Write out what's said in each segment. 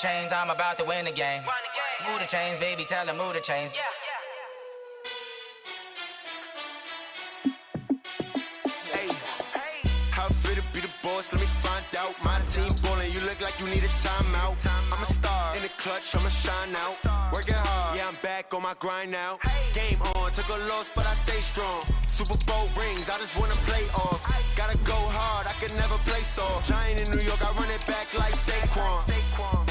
chains, I'm about to win the game. Move the chains, baby, tell them move the chains. Hey, how fit to be the boss? Let me find out. My team ballin', you look like you need a timeout. I'm a star in the clutch, I'ma shine out. Working hard, yeah, I'm back on my grind now. Game on, took a loss, but I stay strong. Super Bowl rings, I just wanna play off. Gotta go hard, I could never play soft. Giant in New York, I run it back like Saquon.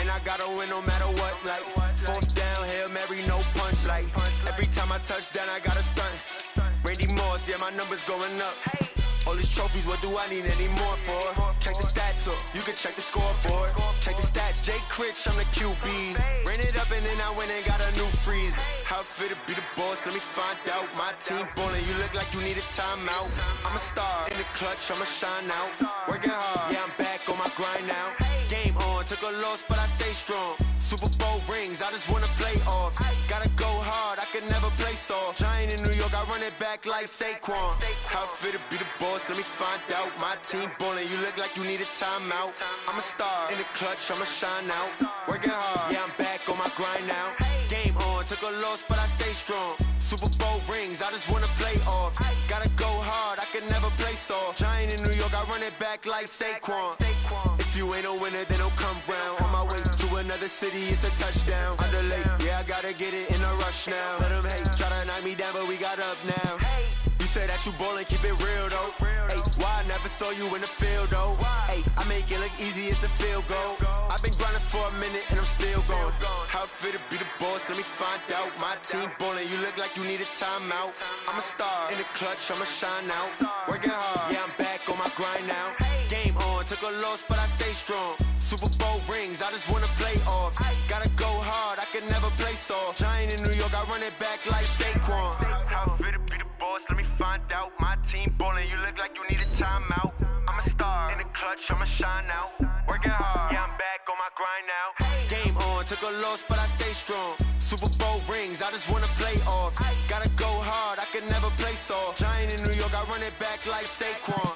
And I gotta win no matter what, like fourth down, Hail Mary, no punch. Like every time I touch down, I gotta stunt. Randy Moss, yeah, my numbers going up. All these trophies, what do I need any more for? Check the stats up, you can check the scoreboard. Check the stats, Jake Critch, I'm the QB. Ran it up and then I went and got a new freeze. How fit to be the boss, let me find out. My team ballin', you look like you need a timeout. I'm a star in the clutch, I'ma shine out. Working hard, yeah, I'm back on my grind now. Game on, took a loss, but I stay strong. Super Bowl rings, I just wanna play off. Gotta go hard, I can never play soft. Giant in New York, I run it back like Saquon. How fit to be the boss, let me find out. My team ballin', you look like you need a timeout. I'm a star in the clutch, I'ma shine out. Working hard, yeah, I'm back on my grind now. Game on, took a loss, but I stay strong. Super Bowl rings, I just wanna play off. Gotta go hard, I can never play soft. Giant in New York, I run it back like Saquon. If you ain't a winner, then don't come round. On my way to another city, it's a touchdown. Underlay, yeah, I gotta get it in a rush now. Let them hate, try to knock me down, but we got up now. You say that you ballin', keep it real though. Ay, why I never saw you in the field though? Ay, I make it look easy, it's a field goal. I've been grinding for a minute and I'm still going. How fit to be the boss, let me find out. My team ballin', you look like you need a timeout. I'm a star in the clutch, I'ma shine out. Working hard, yeah, I'm back on my grind now. Game on, took a loss, but I stay strong. Super Bowl rings, I just wanna play off. Gotta go hard, I can never play soft. Giant in New York, I run it back like Saquon. How fit to be the boss, let me find out. My team ballin', you look like you need a timeout. I'm a star in the clutch, I'ma shine out. Working hard, yeah, I'm back on my grind now. Game on, took a loss, but I stay strong. Super Bowl rings, I just wanna play off. Gotta go hard, I can never play soft. Giant in New York, I run it back like Saquon.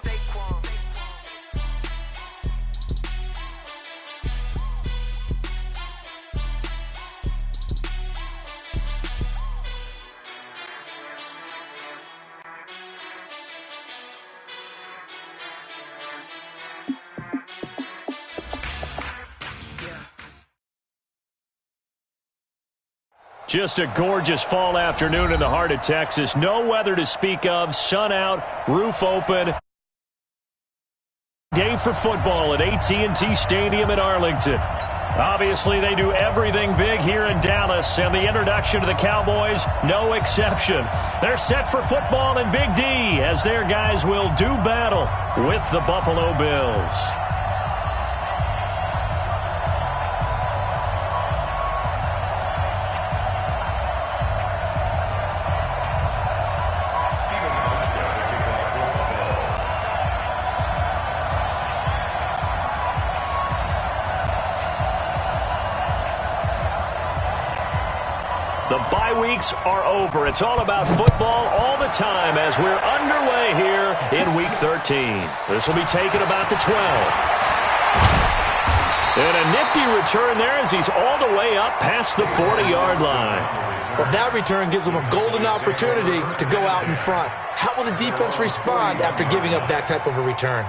Just a gorgeous fall afternoon in the heart of Texas. No weather to speak of. Sun out, roof open. Day for football at AT&T Stadium in Arlington. Obviously, they do everything big here in Dallas, and the introduction to the Cowboys, no exception. They're set for football in Big D as their guys will do battle with the Buffalo Bills. The bye weeks are over. It's all about football all the time as we're underway here in Week 13. This will be taken about the 12th. And a nifty return there as he's all the way up past the 40-yard line. Well, that return gives him a golden opportunity to go out in front. How will the defense respond after giving up that type of a return?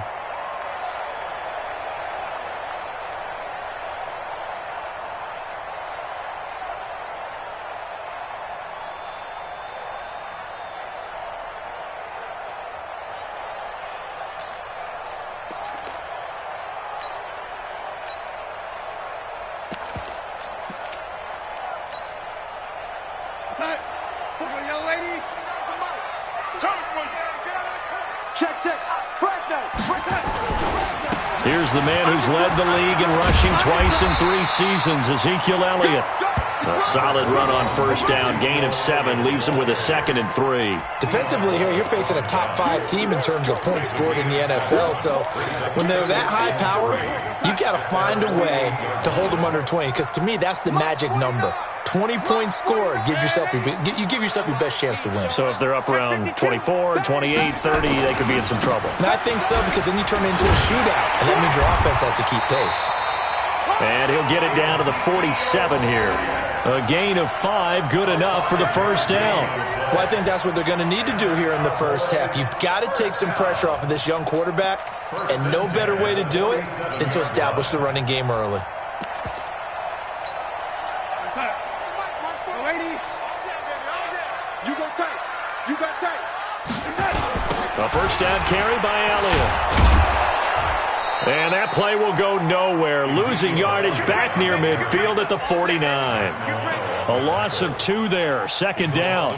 Here's the man who's led the league in rushing twice in 3 seasons, Ezekiel Elliott. A solid run on first down, gain of 7, leaves him with a 2nd and 3. Defensively here, you're facing a top 5 team in terms of points scored in the NFL. So when they're that high power, you got to find a way to hold them under 20, because to me, that's the magic number. 20 points scored, you give yourself your best chance to win. So if they're up around 24, 28, 30, they could be in some trouble. And I think so, because then you turn it into a shootout, and that means your offense has to keep pace. And he'll get it down to the 47 here. A gain of 5, good enough for the first down. Well, I think that's what they're going to need to do here in the first half. You've got to take some pressure off of this young quarterback, and no better way to do it than to establish the running game early. A first down carry by Elliott. And that play will go nowhere. Losing yardage back near midfield at the 49. A loss of 2 there. Second down.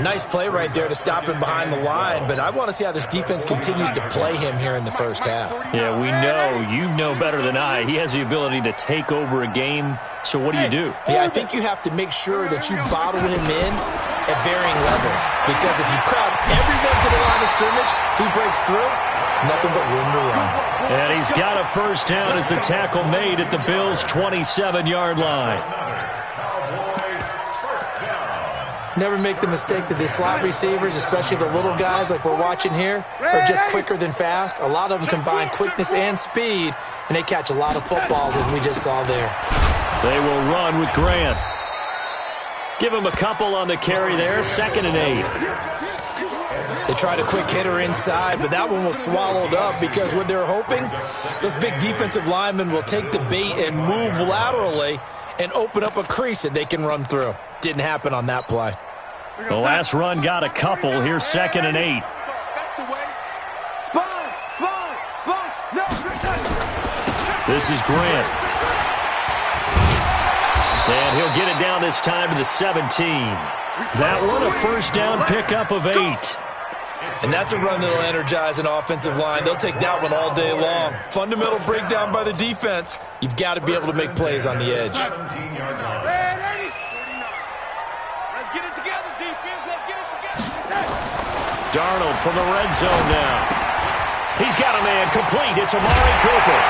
Nice play right there to stop him behind the line, but I want to see how this defense continues to play him here in the first half. Yeah, we know. You know better than I. He has the ability to take over a game, so what do? Yeah, I think you have to make sure that you bottle him in at varying levels, because if you crowd everyone to the line of scrimmage, if he breaks through, there's nothing but room to run. And he's got a first down as the tackle made at the Bills' 27-yard line. Never make the mistake that the slot receivers, especially the little guys like we're watching here, are just quicker than fast. A lot of them combine quickness and speed, and they catch a lot of footballs, as we just saw there. They will run with Grant. Give him a couple on the carry there, 2nd and 8. They tried a quick hitter inside, but that one was swallowed up because what they're hoping, those big defensive linemen will take the bait and move laterally and open up a crease that they can run through. Didn't happen on that play. The last run got a couple. Here's 2nd and 8. This is Grant. And he'll get it down this time to the 17. That one a first down pickup of 8. And that's a run that will energize an offensive line. They'll take that one all day long. Fundamental breakdown by the defense. You've got to be able to make plays on the edge. Darnold from the red zone now. He's got a man complete. It's Amari Cooper.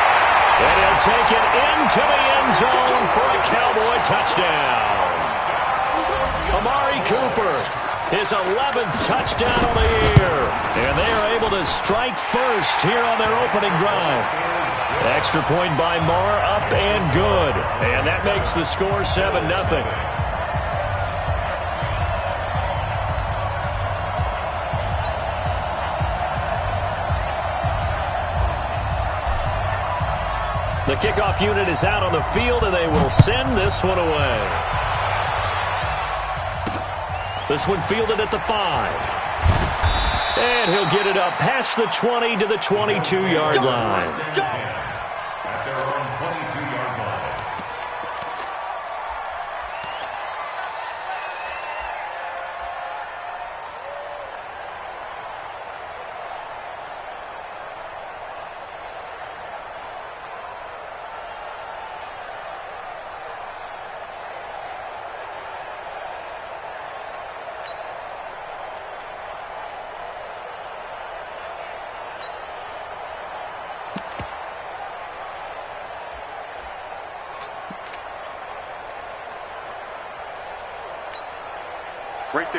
And he'll take it into the end zone for a Cowboy touchdown. Amari Cooper, his 11th touchdown of the year. And they are able to strike first here on their opening drive. Extra point by Marr, up and good. And that makes the score 7-0. The kickoff unit is out on the field, and they will send this one away. This one fielded at the 5. And he'll get it up past the 20 to the 22-yard line.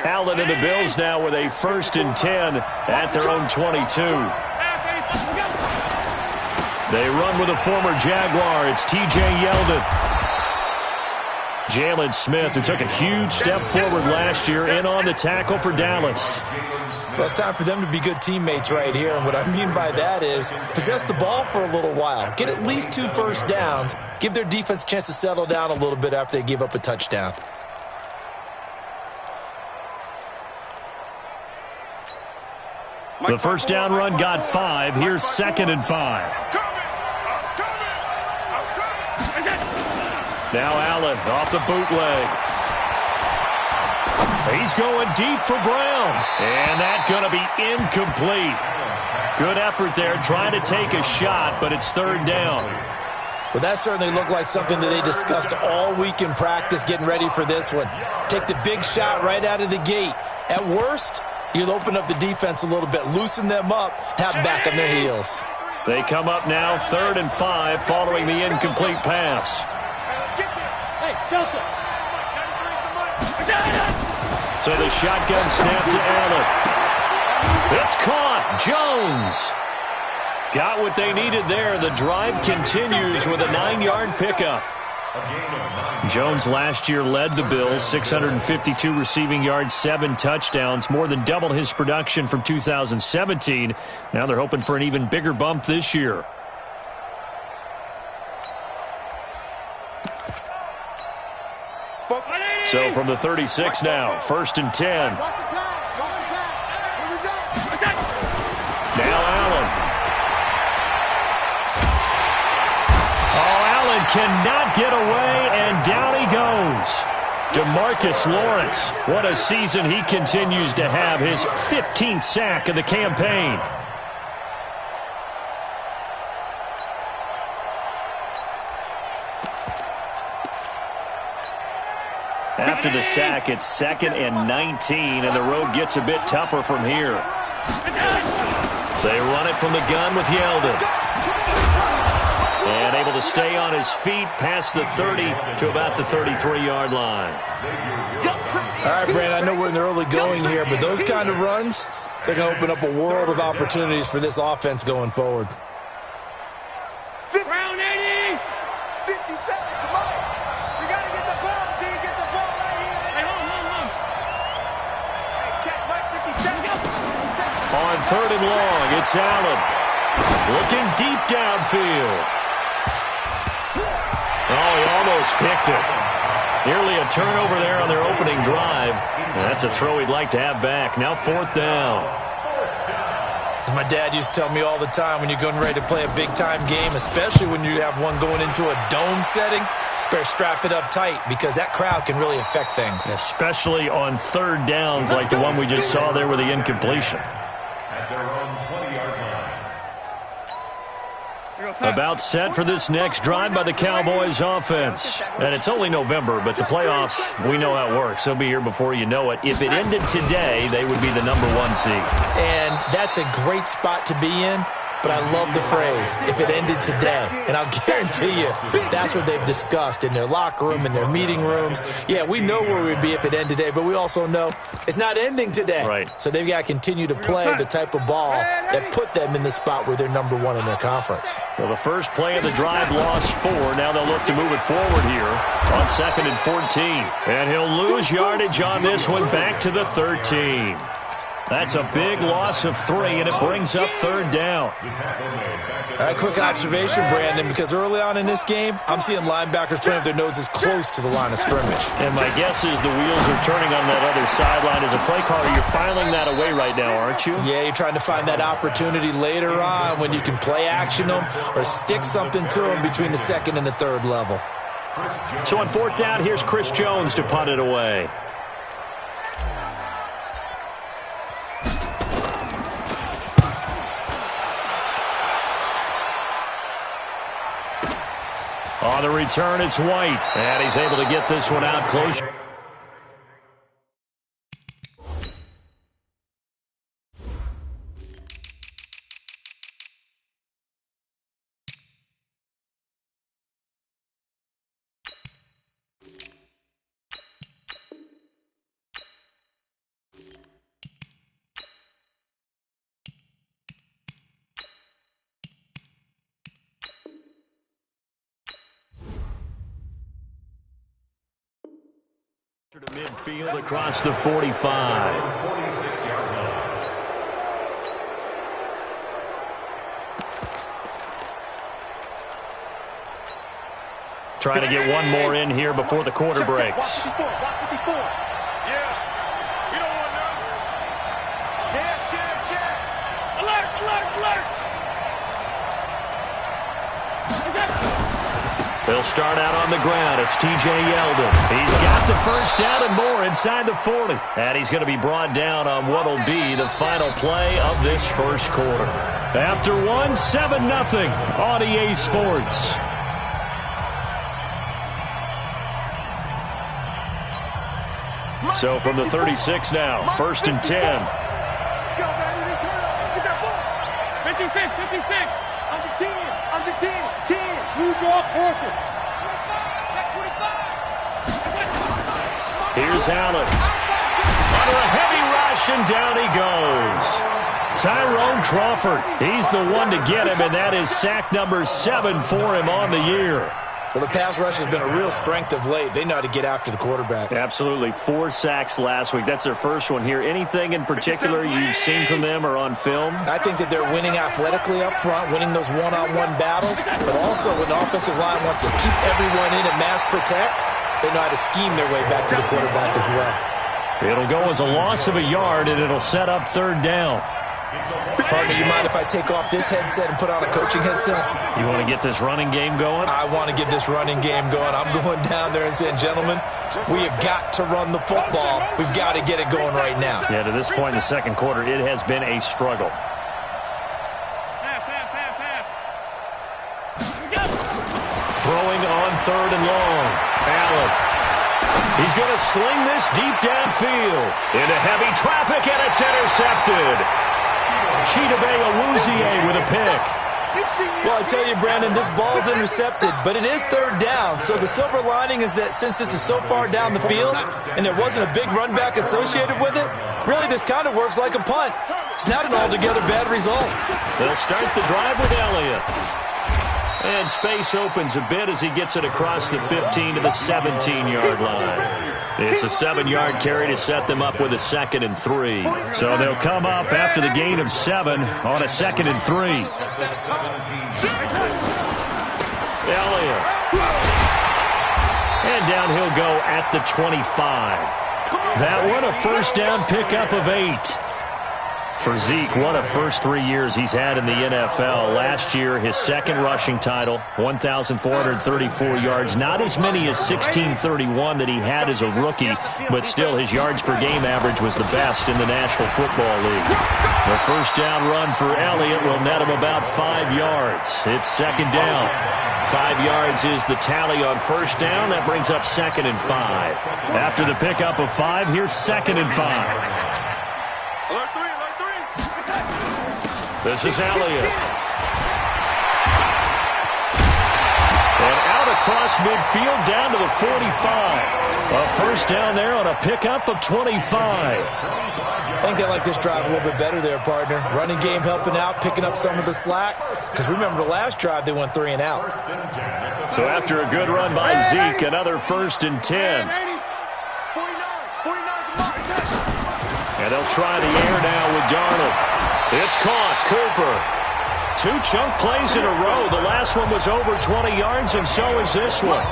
Allen and the Bills now with a 1st and 10 at their own 22. They run with a former Jaguar. It's T.J. Yeldon. Jalen Smith, who took a huge step forward last year, in on the tackle for Dallas. Well, it's time for them to be good teammates right here. And what I mean by that is possess the ball for a little while. Get at least 2 first downs. Give their defense a chance to settle down a little bit after they give up a touchdown. The first down run got 5. Here's 2nd and 5. Now Allen off the bootleg. He's going deep for Brown. And that's going to be incomplete. Good effort there trying to take a shot, but it's 3rd down. Well, that certainly looked like something that they discussed all week in practice getting ready for this one. Take the big shot right out of the gate. At worst, you'll open up the defense a little bit, loosen them up, have them back on their heels. They come up now 3rd and 5 following the incomplete pass. So the shotgun snap to Allen. It's caught. Jones. Got what they needed there. The drive continues with a 9-yard pickup. Jones last year led the Bills, 652 receiving yards, 7 touchdowns, more than double his production from 2017. Now they're hoping for an even bigger bump this year. So from the 36 now, 1st and 10. Now Allen. Cannot get away, and down he goes. DeMarcus Lawrence, what a season he continues to have, his 15th sack of the campaign. After the sack, it's 2nd and 19, and the road gets a bit tougher from here. They run it from the gun with Yeldon. And able to stay on his feet past the 30 to about the 33-yard line. All right, Brand, I know we're in the early going here, but those kind of runs, they're going to open up a world of opportunities for this offense going forward. Round 80! 50 seconds, come on! You got to get the ball, D. Get the ball right here. Hey, hold. Hey, check, Mike, 50 seconds. On 3rd and long, it's Allen. Looking deep downfield. Oh, he almost picked it. Nearly a turnover there on their opening drive. And that's a throw he'd like to have back. Now 4th down. As my dad used to tell me all the time, when you're going ready to play a big-time game, especially when you have one going into a dome setting, better strap it up tight because that crowd can really affect things. Especially on 3rd downs like the one we just saw there with the incompletion. About set for this next drive by the Cowboys offense. And it's only November, but the playoffs, we know how it works. They'll be here before you know it. If it ended today, they would be the #1 seed. And that's a great spot to be in. But I love the phrase, if it ended today. And I'll guarantee you, that's what they've discussed in their locker room, in their meeting rooms. Yeah, we know where we'd be if it ended today, but we also know it's not ending today. Right. So they've got to continue to play the type of ball that put them in the spot where they're #1 in their conference. Well, the first play of the drive lost 4. Now they'll look to move it forward here on 2nd and 14. And he'll lose yardage on this one back to the 13. That's a big loss of 3, and it brings up 3rd down. A quick observation, Brandon, because early on in this game, I'm seeing linebackers playing with their noses close to the line of scrimmage. And my guess is the wheels are turning on that other sideline. As a play caller, you're filing that away right now, aren't you? Yeah, you're trying to find that opportunity later on when you can play action them or stick something to them between the 2nd and the 3rd level. So on 4th down, here's Chris Jones to punt it away. On the return, it's White. And he's able to get this one out close. To midfield across the 45. Trying to get one more in here before the quarter breaks. Yeah. You don't want none. Check. Alert. They'll start out on the ground. It's T.J. Yeldon. He's got the first down and more inside the 40. And he's going to be brought down on what will be the final play of this first quarter. After 7-0 on EA Sports. So from the 36 now, 1st and 10. Let's go, baby. Return up. Get that ball. 56. Under 10. New draw, 4th. Check 25. Here's Allen. Under a heavy rush, and down he goes. Tyrone Crawford. He's the one to get him, and that is sack number 7 for him on the year. Well, the pass rush has been a real strength of late. They know how to get after the quarterback. Absolutely. 4 sacks last week. That's their first one here. Anything in particular you've seen from them or on film? I think that they're winning athletically up front, winning those one-on-one battles, but also when the offensive line wants to keep everyone in and mass protect, they know how to scheme their way back to the quarterback as well. It'll go as a loss of a yard, and it'll set up 3rd down. Partner, you mind if I take off this headset and put on a coaching headset? You want to get this running game going? I want to get this running game going. I'm going down there and saying, gentlemen, we have got to run the football. We've got to get it going right now. Yeah, to this point in the second quarter, it has been a struggle. Throwing on 3rd and long. Allen. He's going to sling this deep downfield into heavy traffic, and it's intercepted. Chidobe Awuzie with a pick. Well, I tell you, Brandon, this ball's intercepted, but it is 3rd down. So the silver lining is that since this is so far down the field and there wasn't a big run back associated with it, really this kind of works like a punt. It's not an altogether bad result. They'll start the drive with Elliott. And space opens a bit as he gets it across the 15 to the 17-yard line. It's a 7-yard carry to set them up with a 2nd and 3. So they'll come up after the gain of 7 on a 2nd and 3. Elliott. And down he'll go at the 25. That one a first down pickup of 8. For Zeke, what a first 3 years he's had in the NFL. Last year, his 2nd rushing title, 1,434 yards. Not as many as 1,631 that he had as a rookie, but still his yards per game average was the best in the National Football League. The first down run for Elliott will net him about 5 yards. It's 2nd down. 5 yards is the tally on first down. That brings up 2nd and 5. After the pickup of 5, here's 2nd and 5. This is Elliott. And out across midfield down to the 45. A first down there on a pickup of 25. I think they like this drive a little bit better there, partner. Running game helping out, picking up some of the slack. Because remember the last drive, they went 3 and out. So after a good run by Zeke, another 1st and 10. And they'll try the air now with Darnold. It's caught. Cooper. 2 chunk plays in a row. The last one was over 20 yards, and so is this one.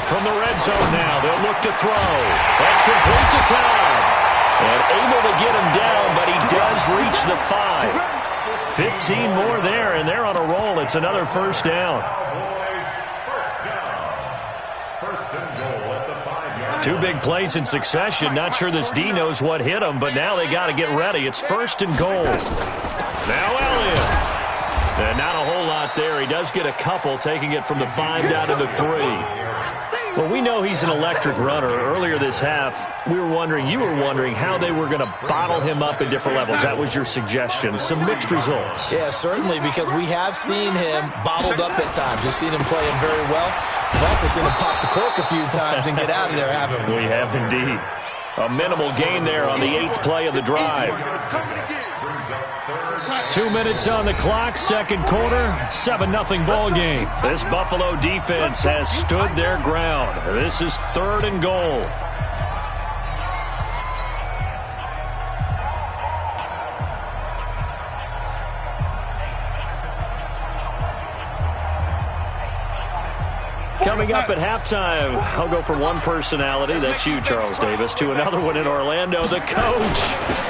From the red zone now, they'll look to throw. That's complete to Cobb. And able to get him down, but he does reach the 5. 15 more there, and they're on a roll. It's another first down. 2 big plays in succession. Not sure this D knows what hit him, but now they got to get ready. It's 1st and goal. Now Elliott. And not a whole lot there. He does get a couple, taking it from the 5 down to the 3. Well, we know he's an electric runner. Earlier this half, you were wondering how they were going to bottle him up at different levels. That was your suggestion. Some mixed results. Yeah, certainly, because we have seen him bottled up at times. We've seen him playing very well. We've also seen him pop the cork a few times and get out of there, haven't we? We have indeed. A minimal gain there on the 8th play of the drive. 2 minutes on the clock, second quarter, 7-0 ball game. This Buffalo defense has stood their ground. This is 3rd and goal. Coming up at halftime, I'll go from one personality, that's you, Charles Davis, to another one in Orlando, the coach.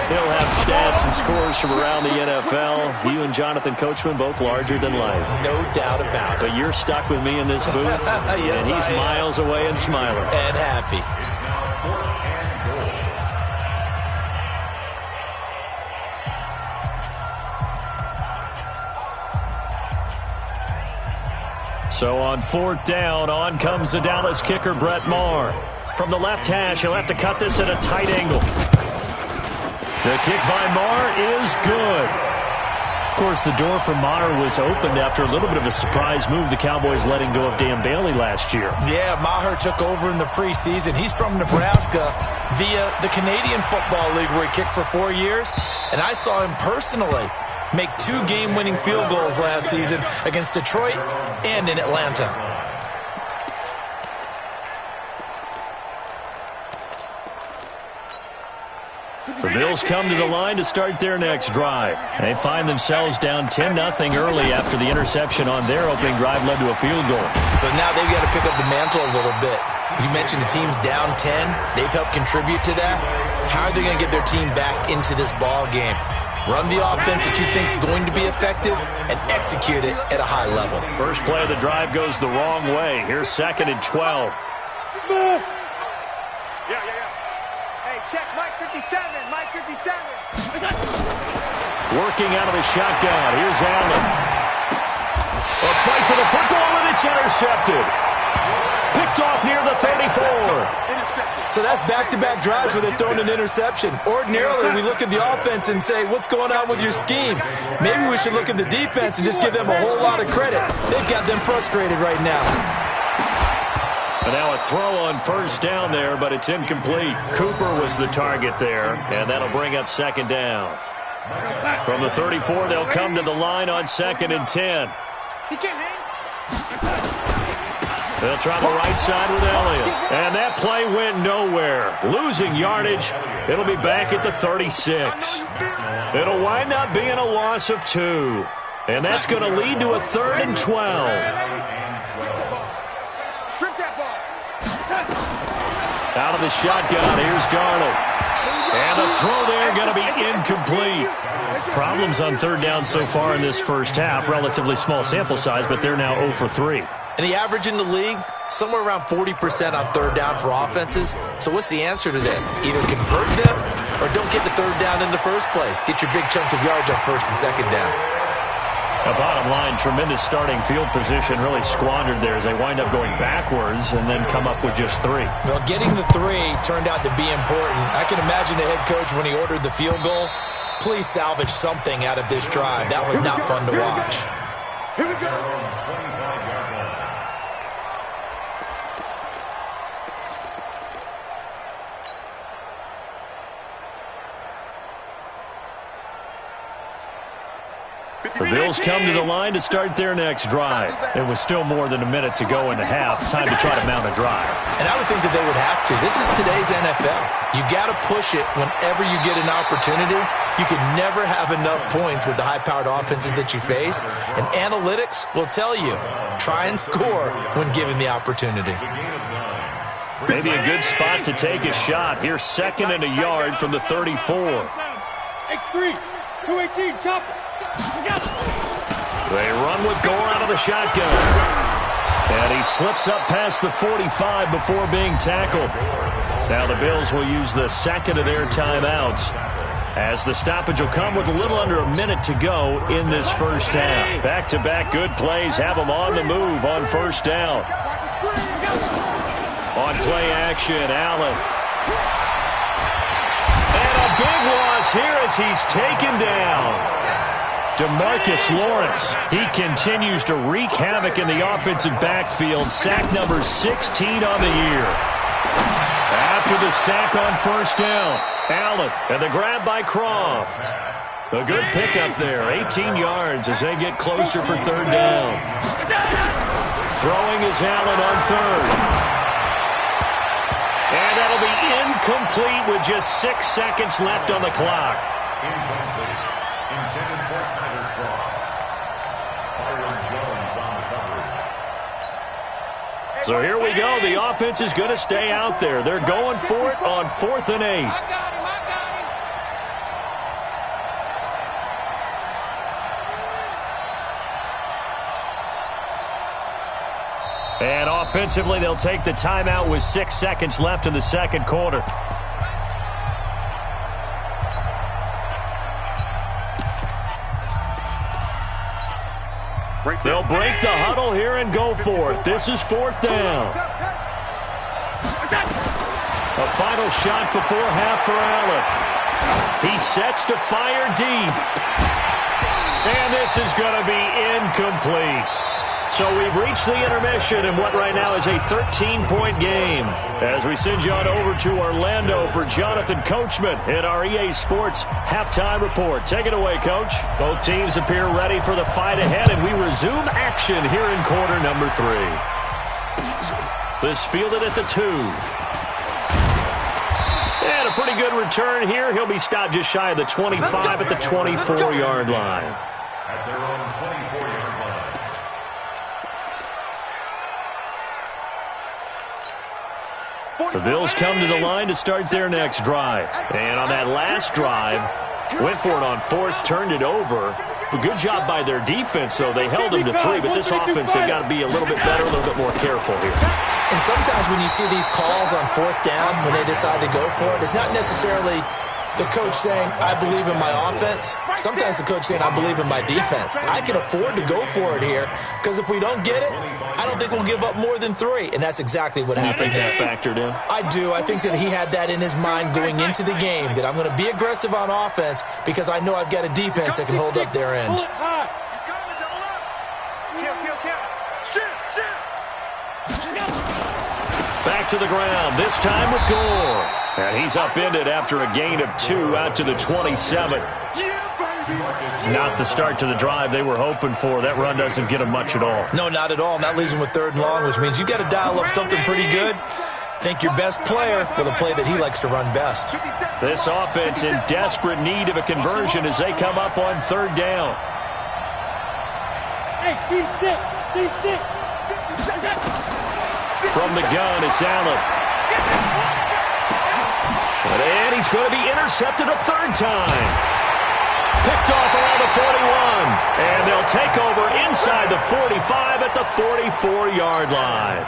He'll have stats and scores from around the NFL. You and Jonathan Coachman, both larger than life. No doubt about it. But you're stuck with me in this booth, yes, and he's miles away and smiling. And happy. So on 4th down, on comes the Dallas kicker, Brett Maher. From the left hash, he'll have to cut this at a tight angle. The kick by Maher is good. course, the door for Maher was opened after a little bit of a surprise move, the Cowboys letting go of Dan Bailey last year. Yeah, Maher took over in the preseason. He's from Nebraska via the Canadian Football League, where he kicked for 4 years. And I saw him personally make 2 game-winning field goals last season against Detroit and in Atlanta. The Bills come to the line to start their next drive. They find themselves down 10-0 early after the interception on their opening drive led to a field goal. So now they've got to pick up the mantle a little bit. You mentioned the team's down 10. They've helped contribute to that. How are they going to get their team back into this ball game? Run the offense that you think is going to be effective and execute it at a high level. First play of the drive goes the wrong way. Here's 2nd and 12. Check, Mike 57, Mike 57. Working out of the shotgun. Here's Allen. A fight for the football, and it's intercepted. Picked off near the 34. So that's back-to-back drives where they're throwing an interception. Ordinarily, we look at the offense and say, what's going on with your scheme? Maybe we should look at the defense and just give them a whole lot of credit. They've got them frustrated right now. And now a throw on first down there, but it's incomplete. Cooper was the target there, and that'll bring up 2nd down. From the 34, they'll come to the line on 2nd and 10. They'll try the right side with Elliott. And that play went nowhere. Losing yardage. It'll be back at the 36. It'll wind up being a loss of 2. And that's going to lead to a 3rd and 12. Out of the shotgun, here's Darnold. And the throw there going to be incomplete. Problems on 3rd down so far in this first half. Relatively small sample size, but they're now 0 for 3. And the average in the league, somewhere around 40% on 3rd down for offenses. So what's the answer to this? Either convert them or don't get the 3rd down in the first place. Get your big chunks of yards on 1st and 2nd down. A bottom line, tremendous starting field position, really squandered there as they wind up going backwards and then come up with just 3. Well, getting the 3 turned out to be important. I can imagine the head coach when he ordered the field goal. Please salvage something out of this drive. That was not fun to watch. Here we go. The Bills come to the line to start their next drive. It was still more than a minute to go in the half. Time to try to mount a drive. And I would think that they would have to. This is today's NFL. You got to push it whenever you get an opportunity. You can never have enough points with the high-powered offenses that you face. And analytics will tell you, try and score when given the opportunity. Maybe a good spot to take a shot. Here's 2nd and a yard from the 34. X3, 218, chopper. They run with Gore out of the shotgun. And he slips up past the 45 before being tackled. Now the Bills will use the 2nd of their timeouts, as the stoppage will come with a little under a minute to go in this first half. Back-to-back good plays have them on the move on 1st down. On play action, Allen. And a big loss here as he's taken down. DeMarcus Lawrence, he continues to wreak havoc in the offensive backfield. Sack number 16 on the year. After the sack on 1st down, Allen, and the grab by Croft. A good pickup there, 18 yards as they get closer for 3rd down. Throwing is Allen on 3rd. And that'll be incomplete with just 6 seconds left on the clock. So here we go. The offense is going to stay out there. They're going for it on 4th and 8. And offensively, they'll take the timeout with 6 seconds left in the 2nd quarter. They'll break the huddle here and go for it. This is 4th down. A final shot before half for Allen. He sets to fire deep. And this is going to be incomplete. So we've reached the intermission in what right now is a 13-point game. As we send you on over to Orlando for Jonathan Coachman in our EA Sports halftime report. Take it away, Coach. Both teams appear ready for the fight ahead, and we resume action here in quarter number 3. This fielded at the 2. And a pretty good return here. He'll be stopped just shy of the 25 at the 24-yard line. At their own 24-yard line. The Bills come to the line to start their next drive. And on that last drive, went for it on 4th, turned it over. But good job by their defense, though. They held them to 3, but this offense, they've got to be a little bit better, a little bit more careful here. And sometimes when you see these calls on 4th down, when they decide to go for it, it's not necessarily the coach saying, I believe in my offense. Sometimes the coach saying, I believe in my defense. I can afford to go for it here, because if we don't get it, I don't think we'll give up more than 3. And that's exactly what happened there. You think that factored in? I do. I think that he had that in his mind going into the game, that I'm going to be aggressive on offense because I know I've got a defense that can hold up their end. Back to the ground, this time with Gore. And he's upended after a gain of 2 out to the 27. Not the start to the drive they were hoping for. That run doesn't get them much at all. No, not at all. And that leaves them with 3rd and long, which means you got to dial up something pretty good. Think your best player with a play that he likes to run best. This offense in desperate need of a conversion as they come up on 3rd down. Hey, Steve 6. From the gun, it's Allen. And he's going to be intercepted a 3rd time. Picked off around the 41. And they'll take over inside the 45 at the 44-yard line.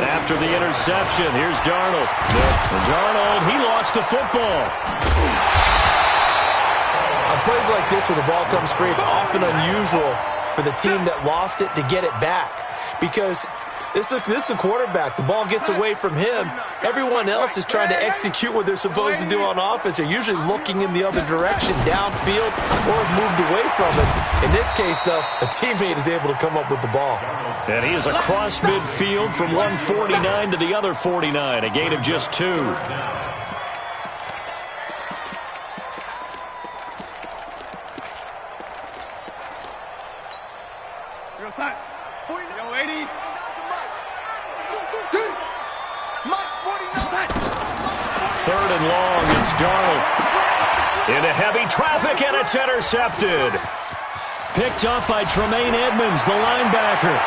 After the interception, here's Darnold. Darnold, he lost the football. On plays like this where the ball comes free, it's often unusual for the team that lost it to get it back. Because this is a quarterback. The ball gets away from him. Everyone else is trying to execute what they're supposed to do on offense. They're usually looking in the other direction, downfield, or moved away from it. In this case, though, a teammate is able to come up with the ball. And he is across midfield from one 49 to the other 49, a gain of just 2. Yo, lady. Third and long, it's Darnold. Into heavy traffic, and it's intercepted. Picked up by Tremaine Edmonds, the linebacker.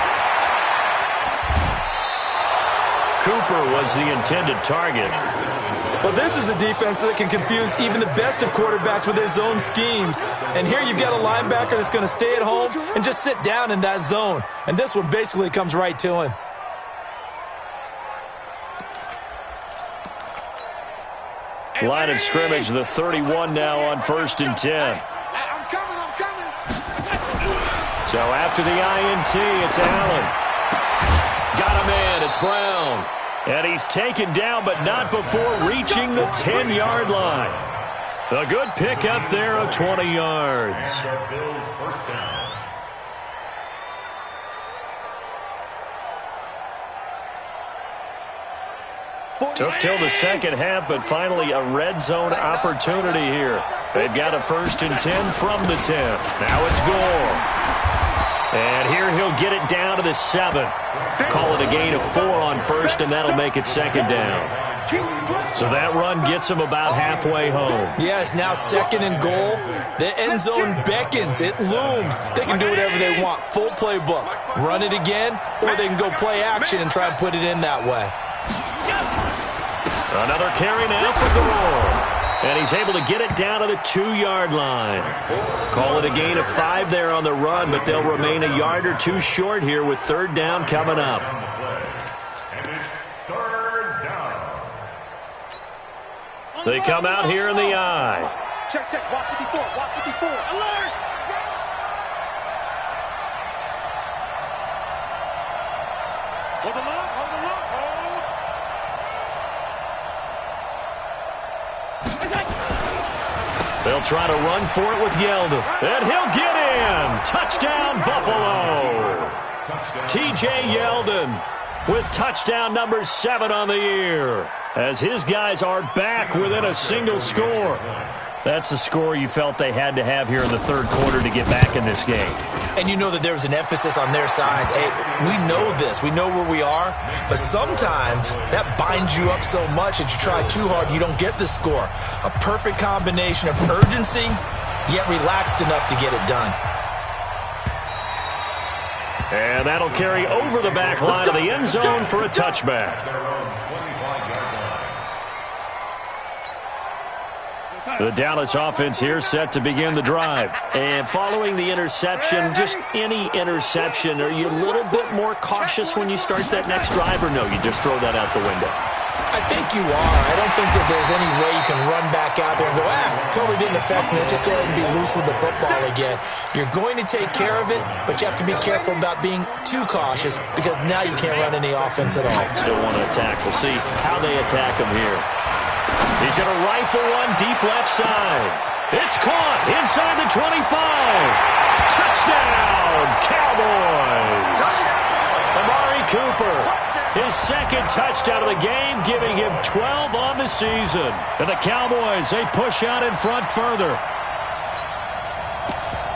Cooper was the intended target. But this is a defense that can confuse even the best of quarterbacks with their zone schemes. And here you've got a linebacker that's going to stay at home and just sit down in that zone. And this one basically comes right to him. Line of scrimmage, the 31 now on 1st and 10. I'm coming. So after the INT, it's Allen. Got a man, it's Brown. And he's taken down, but not before reaching the 10-yard line. A good pick up there of 20 yards. Bills first down. Took till the second half, but finally a red zone opportunity here. They've got a 1st and 10 from the 10. Now it's Gore. And here he'll get it down to the 7. Call it a gain of 4 on 1st, and that'll make it 2nd down. So that run gets him about halfway home. Yes, now 2nd and goal. The end zone beckons. It looms. They can do whatever they want. Full playbook. Run it again, or they can go play action and try and put it in that way. Another carry now for Gore. And he's able to get it down to the 2-yard line. Call it a gain of 5 there on the run, but they'll remain a yard or 2 short here with 3rd down coming up. And it's 3rd down. They come out here in the I. Check. Walk 54. Alert! Hold the look. They'll try to run for it with Yeldon. And he'll get in. Touchdown, Buffalo. T.J. Yeldon with touchdown number 7 on the year, as his guys are back within a single score. That's a score you felt they had to have here in the third quarter to get back in this game. And you know that there was an emphasis on their side. Hey, we know this. We know where we are. But sometimes that binds you up so much that you try too hard and you don't get the score. A perfect combination of urgency, yet relaxed enough to get it done. And that'll carry over the back line of the end zone for a touchback. The Dallas offense here set to begin the drive. And following the interception, just any interception, are you a little bit more cautious when you start that next drive, or no, you just throw that out the window? I think you are. I don't think that there's any way you can run back out there and go, totally didn't affect me. Let's just go ahead and be loose with the football again. You're going to take care of it, but you have to be careful about being too cautious because now you can't run any offense at all. Still want to attack. We'll see how they attack him here. He's going to rifle one deep left side. It's caught inside the 25. Touchdown, Cowboys. Amari Cooper, his second touchdown of the game, giving him 12 on the season. And the Cowboys, they push out in front further.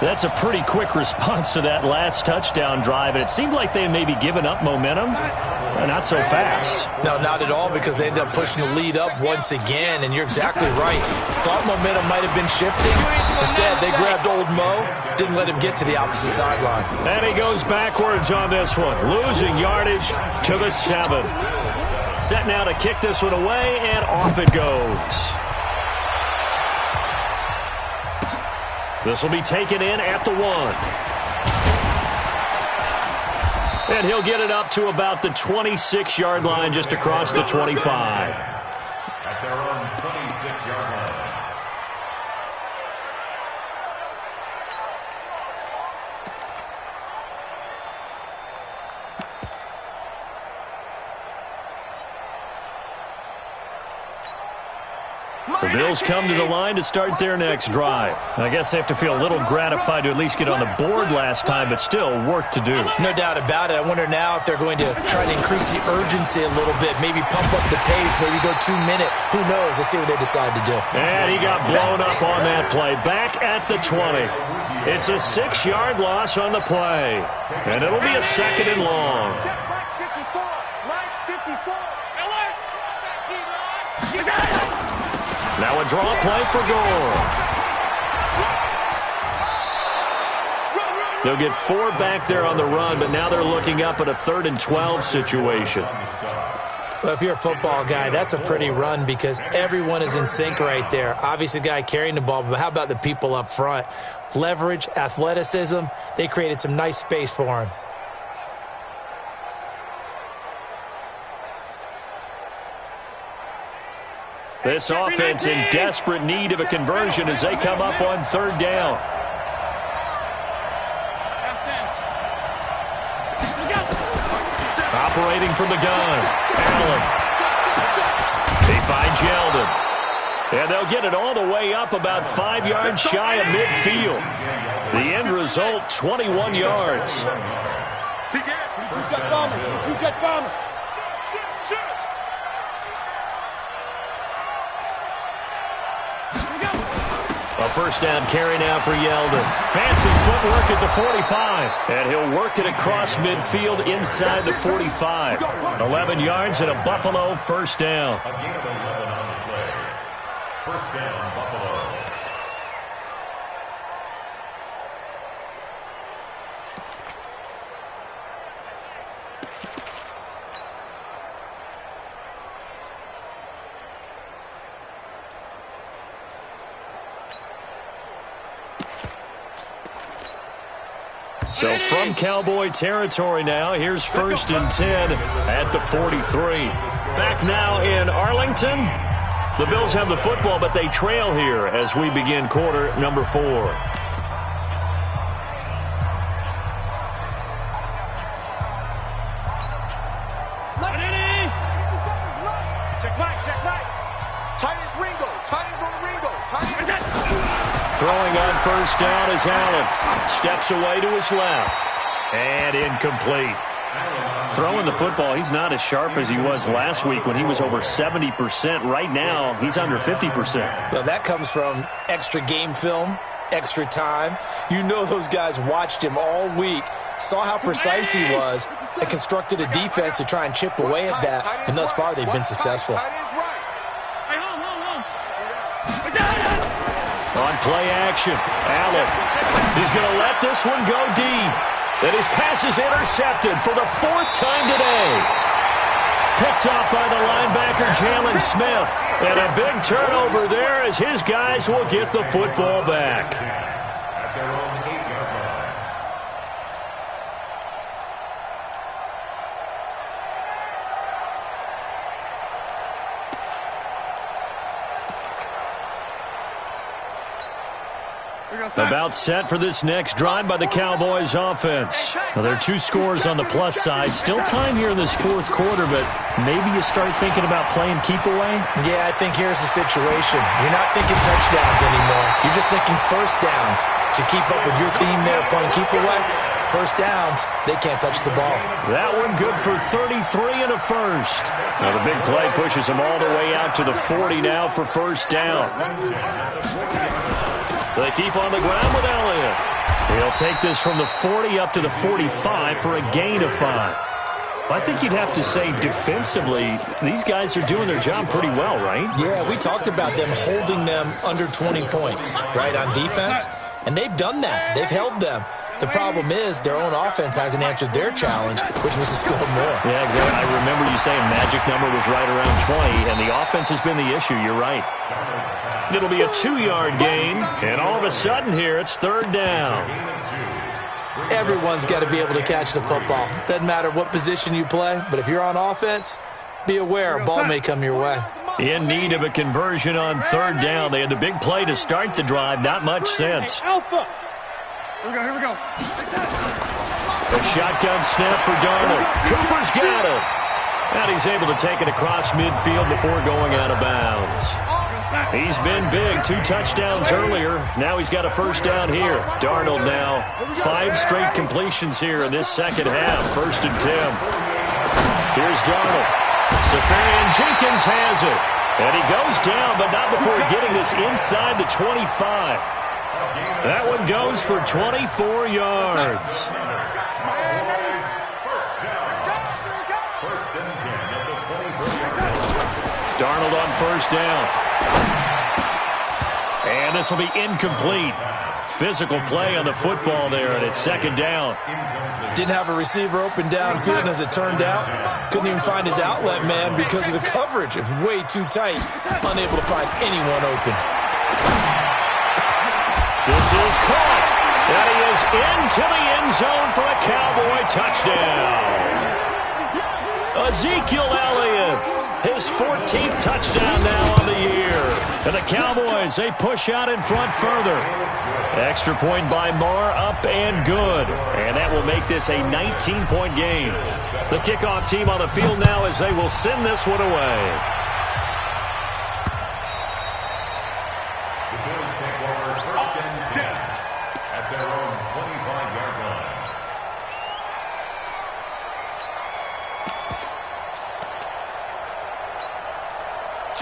That's a pretty quick response to that last touchdown drive, and it seemed like they may be giving up momentum. Not so fast. No, not at all, because they ended up pushing the lead up once again, and you're exactly right. Thought momentum might have been shifting. Instead, they grabbed old Mo, didn't let him get to the opposite sideline. And he goes backwards on this one, losing yardage to the 7. Set now to kick this one away, and off it goes. This will be taken in at the 1. And he'll get it up to about the 26-yard line, just across the 25. At their own 26-yard line. The Bills come to the line to start their next drive. I guess they have to feel a little gratified to at least get on the board last time, but still work to do. No doubt about it. I wonder now if they're going to try to increase the urgency a little bit, maybe pump up the pace, maybe go 2 minute. Who knows? Let's see what they decide to do. And he got blown up on that play. Back at the 20. It's a 6-yard loss on the play. And it'll be a 2nd and long. Now a draw play for Gore. They'll get 4 back there on the run, but now they're looking up at a 3rd and 12 situation. Well, if you're a football guy, that's a pretty run because everyone is in sync right there. Obviously, the guy carrying the ball, but how about the people up front? Leverage, athleticism, they created some nice space for him. This offense in desperate need of a conversion as they come up on 3rd down. Operating from the gun, Allen. He finds Yeldon. And they'll get it all the way up about 5 yards shy of midfield. The end result, 21 yards. Two-jet bomber. Two-jet bomber. A 1st down carry now for Yeldon. Fancy footwork at the 45. And he'll work it across midfield inside the 45. 11 yards and a Buffalo 1st down. A gain of 11 on the play. 1st down, Buffalo. So from Cowboy territory now, here's 1st and 10 at the 43. Back now in Arlington. The Bills have the football, but they trail here as we begin quarter number 4. Check back. Tight as Ringo. Tight as on the Throwing on first down is Allen. Steps away to his left. And incomplete. Throwing the football, he's not as sharp as he was last week when he was over 70%. Right now, he's under 50%. Well, that comes from extra game film, extra time. You know those guys watched him all week, saw how precise he was, and constructed a defense to try and chip away at that. And thus far, they've been successful. On play action, Allen. He's going to let this one go deep. And his pass is intercepted for the 4th time today. Picked off by the linebacker, Jalen Smith. And a big turnover there as his guys will get the football back. At their own 8-yard line. About set for this next drive by the Cowboys offense. Now, there are 2 scores on the plus side. Still time here in this 4th quarter, but maybe you start thinking about playing keep away? Yeah, I think here's the situation. You're not thinking touchdowns anymore. You're just thinking first downs. To keep up with your theme there, playing keep away, first downs, they can't touch the ball. That one good for 33 and a first. Now the big play pushes him all the way out to the 40 now for first down. They keep on the ground with Elliott. He'll take this from the 40 up to the 45 for a gain of 5. I think you'd have to say defensively, these guys are doing their job pretty well, right? Yeah, we talked about them holding them under 20 points, right, on defense. And they've done that. They've held them. The problem is their own offense hasn't answered their challenge, which was to score more. Yeah, exactly. I remember you saying magic number was right around 20, and the offense has been the issue. You're right. It'll be a 2-yard gain, and all of a sudden here it's 3rd down. Everyone's got to be able to catch the football. Doesn't matter what position you play, but if you're on offense, be aware a ball may come your way. In need of a conversion on 3rd down. They had the big play to start the drive. Not much sense. Alpha. Here we go. A shotgun snap for Darnold. Cooper's got it. And he's able to take it across midfield before going out of bounds. He's been big. 2 touchdowns earlier. Now he's got a first down here. Darnold now 5 straight completions here in this second half. 1st and 10. Here's Darnold. Safarian Jenkins has it. And he goes down, but not before getting this inside the 25. That one goes for 24 yards. First and 10 at the 24-yard line. Darnold on first down. And this will be incomplete. Physical play on the football there, and it's 2nd down. Didn't have a receiver open downfield, and as it turned out, couldn't even find his outlet man because of the coverage. It was way too tight, unable to find anyone open. This is caught, and he is into the end zone for a Cowboy touchdown. Ezekiel Elliott, his 14th touchdown now on the year. And the Cowboys, they push out in front further. Extra point by Marr, up and good. And that will make this a 19-point game. The kickoff team on the field now as they will send this one away. The Bills take over 1st and 10 at their own 25-yard line.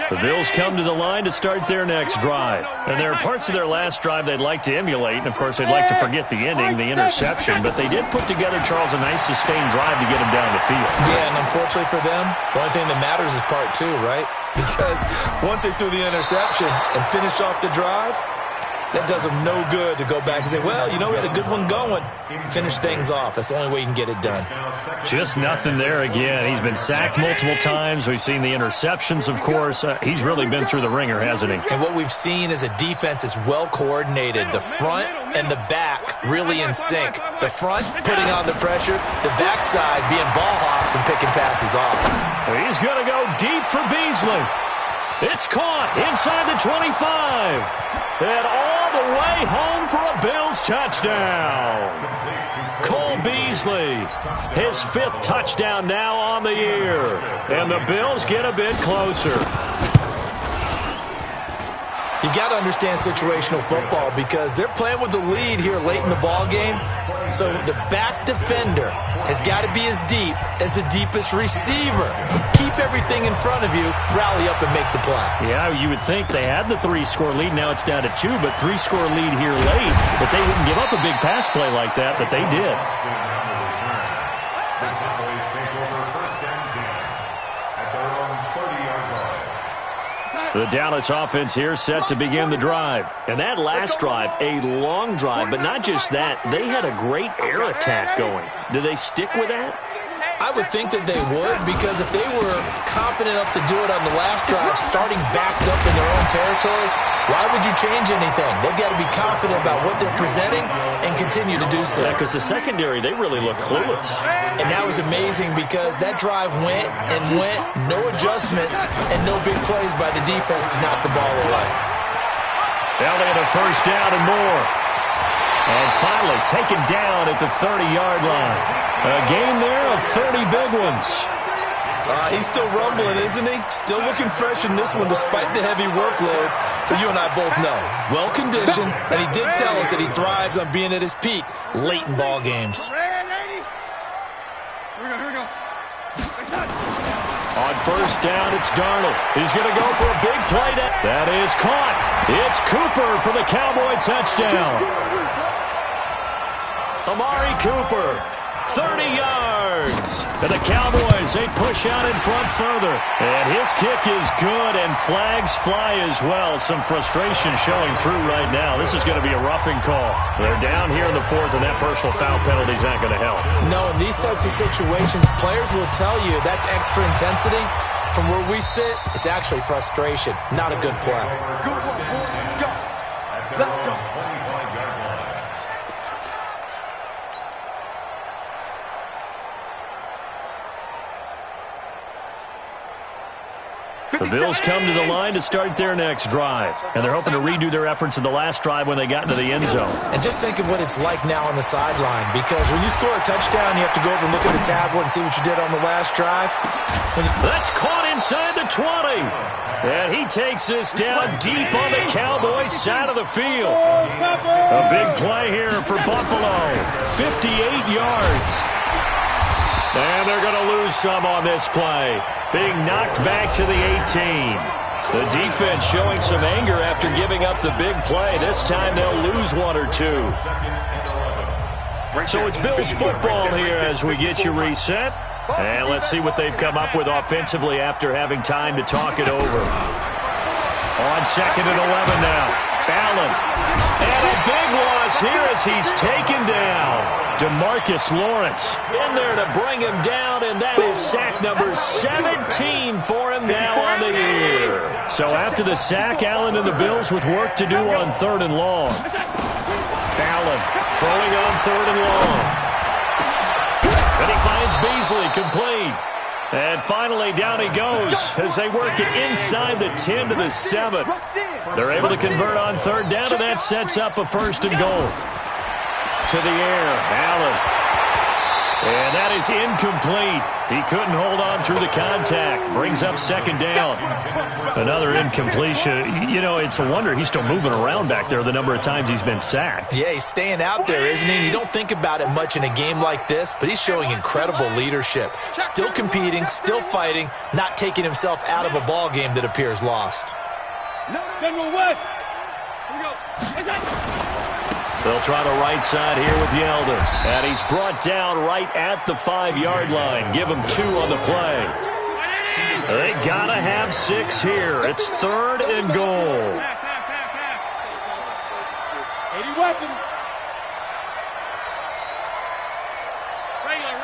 The Bills come to the line to start their next drive. And there are parts of their last drive they'd like to emulate. And, of course, they'd like to forget the ending, the interception. But they did put together, Charles, a nice sustained drive to get them down the field. Yeah, and unfortunately for them, the only thing that matters is part 2, right? Because once they threw the interception and finished off the drive, that does them no good to go back and say, well, you know, we had a good one going. Finish things off. That's the only way you can get it done. Just nothing there again. He's been sacked multiple times. We've seen the interceptions, of course. He's really been through the ringer, hasn't he? And what we've seen is a defense that's well coordinated. The front and the back really in sync. The front putting on the pressure. The backside being ball hawks and picking passes off. He's going to go deep for Beasley. It's caught inside the 25. And all the way home for a Bills touchdown. Cole Beasley, his 5th touchdown now on the year. And the Bills get a bit closer. You got to understand situational football because they're playing with the lead here late in the ball game. So the back defender has got to be as deep as the deepest receiver. Keep everything in front of you, rally up and make the play. Yeah, you would think they had the 3-score lead. Now it's down to 2, but 3-score lead here late. But they wouldn't give up a big pass play like that, but they did. The Cowboys take over 1st and 10 at their own 30-yard line. The Dallas offense here set to begin the drive. And that last drive, a long drive, but not just that. They had a great air attack going. Do they stick with that? I would think that they would, because if they were confident enough to do it on the last drive, starting backed up in their own territory, why would you change anything? They've got to be confident about what they're presenting and continue to do so. Yeah, because the secondary, they really look clueless. And that was amazing because that drive went and went, no adjustments, and no big plays by the defense to knock the ball away. Now they had a 1st down and more. And finally taken down at the 30-yard line. A game there of 30 big ones. He's still rumbling, isn't he? Still looking fresh in this one despite the heavy workload. But you and I both know, well-conditioned, and he did tell us that he thrives on being at his peak late in ball games. On 1st down, it's Darnold. He's going to go for a big play. That is caught. It's Cooper for the Cowboy touchdown. Amari Cooper, 30 yards. And the Cowboys, they push out in front further. And his kick is good, and flags fly as well. Some frustration showing through right now. This is going to be a roughing call. They're down here in the 4th, and that personal foul penalty is not going to help. No, in these types of situations, players will tell you that's extra intensity. From where we sit, it's actually frustration, not a good play. Let's go. The Bills come to the line to start their next drive. And they're hoping to redo their efforts in the last drive when they got into the end zone. And just think of what it's like now on the sideline, because when you score a touchdown, you have to go over and look at the tablet and see what you did on the last drive. That's caught inside the 20. And he takes this down deep on the Cowboys side of the field. A big play here for Buffalo. 58 yards. And they're going to lose some on this play. Being knocked back to the 18. The defense showing some anger after giving up the big play. This time they'll lose 1 or 2. So it's Bills football here as we get you reset. And let's see what they've come up with offensively after having time to talk it over. On 2nd and 11 now. Allen. And a big loss here as he's taken down. DeMarcus Lawrence in there to bring him down, and that is sack number 17 for him now on the year. So after the sack, Allen and the Bills with work to do on 3rd and long. Allen throwing on 3rd and long. And he finds Beasley complete. And finally, down he goes as they work it inside the 10 to the 7. They're able to convert on 3rd down, and that sets up a 1st and goal. To the air, Allen. And that is incomplete. He couldn't hold on through the contact. Brings up 2nd down. Another incompletion. You know, it's a wonder he's still moving around back there the number of times he's been sacked. Yeah, he's staying out there, isn't he? And you don't think about it much in a game like this, but he's showing incredible leadership. Still competing, still fighting, not taking himself out of a ball game that appears lost. General West. Here we go. They'll try the right side here with Yeldon. And he's brought down right at the 5-yard line. Give him 2 on the play. They gotta have 6 here. It's 3rd and goal. 80 weapons. Regular.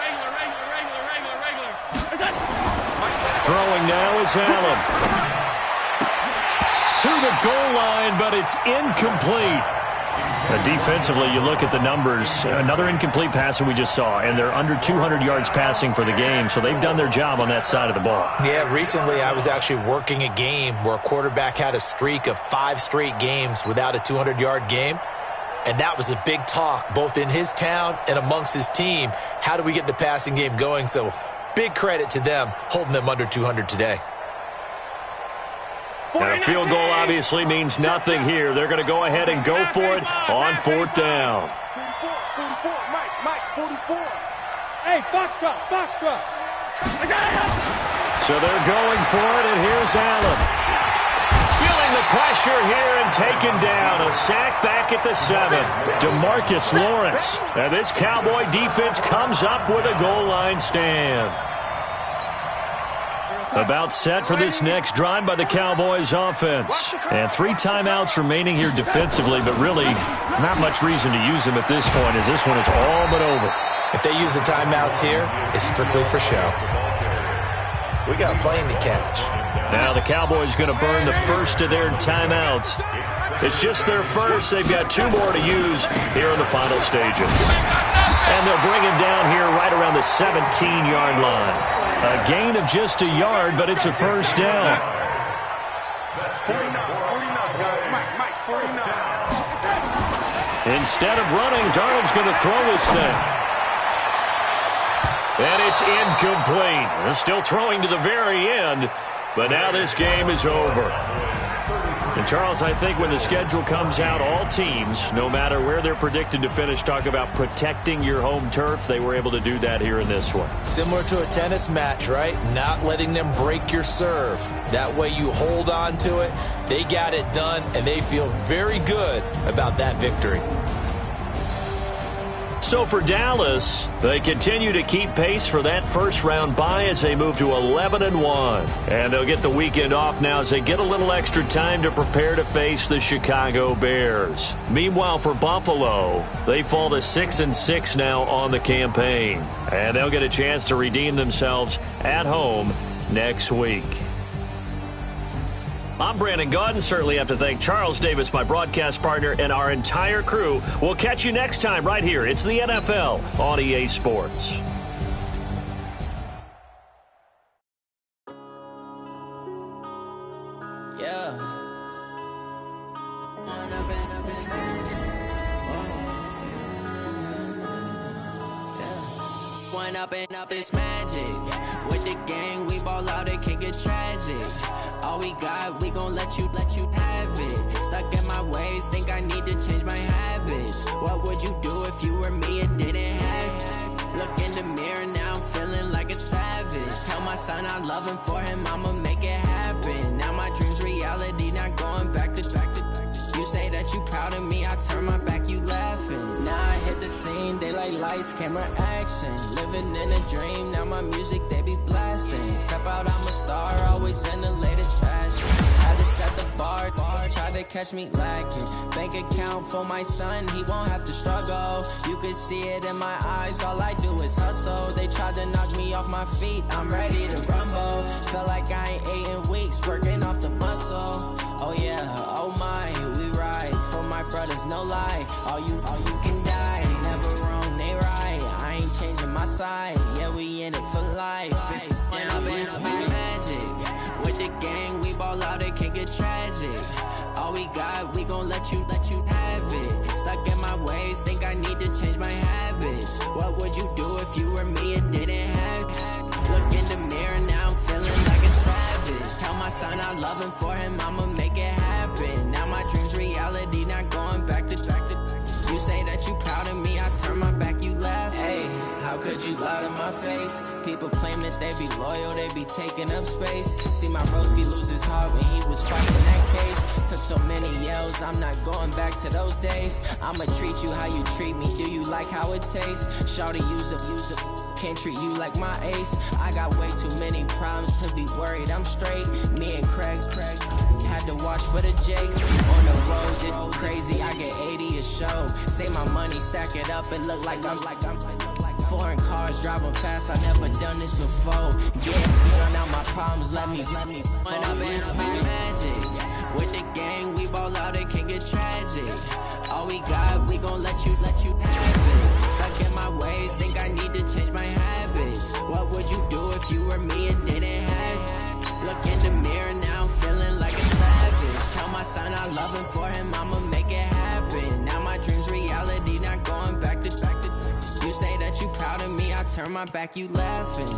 Throwing now is Allen. To the goal line, but it's incomplete. Defensively, you look at the numbers. Another incomplete pass that we just saw, and they're under 200 yards passing for the game, so they've done their job on that side of the ball. Yeah, recently I was actually working a game where a quarterback had a streak of 5 straight games without a 200-yard game, and that was a big talk both in his town and amongst his team. How do we get the passing game going? So big credit to them holding them under 200 today. And a field goal obviously means nothing here. They're going to go ahead and go for it on 4th down. 44, Mike, 44. Hey, Foxtrot. So they're going for it, and here's Allen. Feeling the pressure here and taken down. A sack back at the 7. DeMarcus Lawrence. And this Cowboy defense comes up with a goal line stand. About set for this next drive by the Cowboys offense. And 3 timeouts remaining here defensively, but really not much reason to use them at this point as this one is all but over. If they use the timeouts here, it's strictly for show. We got a plane to catch. Now the Cowboys going to burn the first of their timeouts. It's just their first. They've got 2 more to use here in the final stages. And they'll bring him down here right around the 17-yard line. A gain of just a yard, but it's a first down. 49, Mike, 49. Instead of running, Darnold's going to throw this thing. And it's incomplete. They're still throwing to the very end, but now this game is over. And, Charles, I think when the schedule comes out, all teams, no matter where they're predicted to finish, talk about protecting your home turf. They were able to do that here in this one. Similar to a tennis match, right? Not letting them break your serve. That way you hold on to it. They got it done, and they feel very good about that victory. So for Dallas, they continue to keep pace for that first-round bye as they move to 11-1. And they'll get the weekend off now as they get a little extra time to prepare to face the Chicago Bears. Meanwhile, for Buffalo, they fall to 6-6 now on the campaign. And they'll get a chance to redeem themselves at home next week. I'm Brandon Gaudin. Certainly have to thank Charles Davis, my broadcast partner, and our entire crew. We'll catch you next time right here. It's the NFL on EA Sports. Yeah. One up and up is magic. With the gang, we ball out, it can get tragic. All we got, we gon' let you have it. Stuck in my ways, think I need to change my habits. What would you do if you were me and didn't have it? Look in the mirror, now I'm feeling like a savage. Tell my son I love him, for him I'ma make it happen. Now my dream's reality, not going back to. You say that you proud of me, I turn my back, you laughing. Now I hit the scene, they like lights, camera, action. Living in a dream, now my music, they be blasting. Step out, I'm a star, always in the latest fashion. Had to set the bar, try to catch me lacking. Bank account for my son, he won't have to struggle. You can see it in my eyes, all I do is hustle. They tried to knock me off my feet, I'm ready to rumble. Felt like I ain't ate in weeks, working off the muscle. Oh yeah, oh my, we ride for my brothers, no lie. All you can die, never wrong, they right. I ain't changing my side, yeah, we in it for life. Down, it's magic. With the gang, we ball out, it can get tragic. All we got, we gon' let you have it. Stuck in my ways, think I need to change my habits. What would you do if you were me and didn't have it? Look in the mirror, now I'm feeling like a savage. Tell my son I love him, for him I'ma make it happen. Now my dream's reality, not going back to. You say that you proud of me, I turn my back, you laugh. Hey, how could you lie to my face? People claim that they be loyal, they be taking up space. See my broski lose his heart when he was fighting that case. Took so many yells, I'm not going back to those days. I'ma treat you how you treat me, do you like how it tastes? Shawty, use up, can't treat you like my ace. I got way too many problems to be worried, I'm straight. Me and Craig had to watch for the Jakes. On the road, it's crazy, I get 80 a show. Say my money, stack it up, it look like I'm foreign cars, driving fast, I never done this before. Yeah, on out my problems, let me One up and it's magic. With the gang, we ball out, it can get tragic. All we got, we gon' let you have it. Stuck in my ways, think I need to change my habits. What would you do if you were me and didn't have it? Look in the mirror, now I'm feeling like a savage. Tell my son I love him, for him I'ma make it happen. Now my dream's reality, not going back to. You say that you proud of me, I turn my back, you laughing.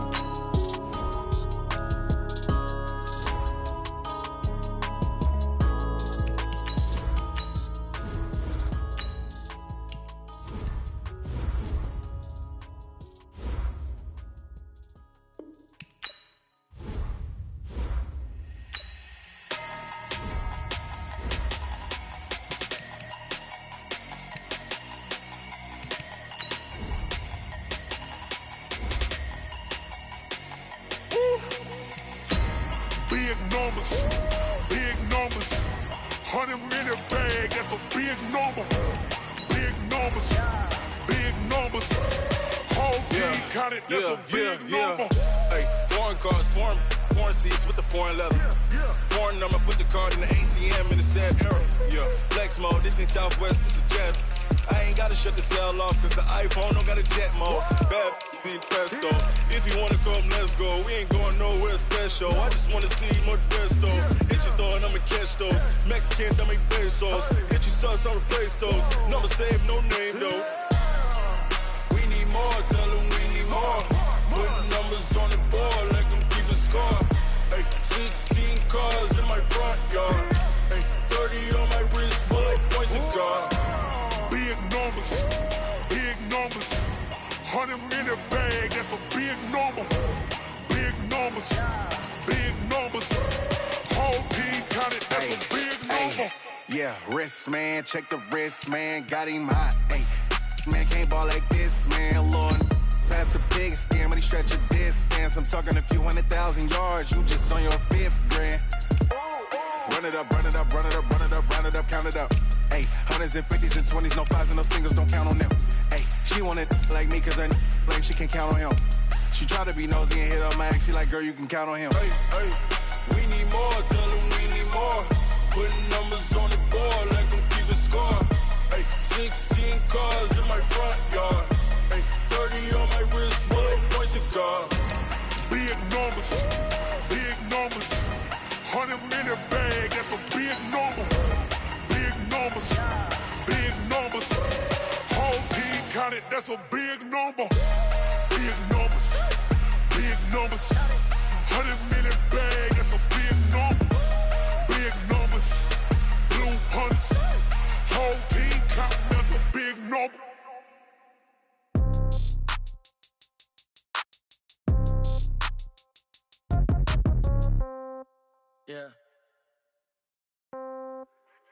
bag, that's a big number. Big numbers, big numbers. Whole team counted, that's a big number. Hey, foreign cars, foreign seats with the foreign leather. Foreign number, put the card in the ATM in the sad era. Yeah, flex mode, this ain't Southwest, this is Jet. I ain't gotta shut the cell off, cause the iPhone don't got a jet mode. Bad be presto. If you wanna come, let's go. We ain't going nowhere special. I just wanna see more Modesto. Hit your throw and I'ma catch those. Mexican, that make pesos. Hit your sauce, I'll replace those. Number save, no name though. We need more, tell them we need more. Putting numbers on the board like I'm keeping score. Hey, 16 cars in my front yard. Hey, 30 on my wrist, bullet point to God. Big numbers, big numbers. 100 in the bag, that's a big number. Big numbers, big numbers. Whole team counted, that's a big number. Yeah, wrist man, check the wrist man, got him hot. Ay, man can't ball like this, man. Lord, pass the big skin, but he stretch a distance. I'm talking a few 100,000 yards, you just on your 5th grand. Run it up, run it up, run it up, run it up, run it up, count it up. Ay, 100s and 50s and 20s, no 5s and no singles, don't count on them. Ay, she want it like me, cause her like she can count on him. She try to be nosy and hit up my ex, she like, girl, you can count on him. Hey, hey, we need more, tell them we need more. Putting numbers on the board like I'm keeping score. Hey, 16 cars in my front yard. Hey, 30 on my wrist, bullet point to God. Big numbers, big numbers. 100 in the bag, that's a big number. Big numbers, big numbers. Whole team counted, that's a big number. Big numbers, big numbers. 100 in the bag, that's a big number. Big numbers, blue hunts. Whole team counting, that's a big number. Yeah.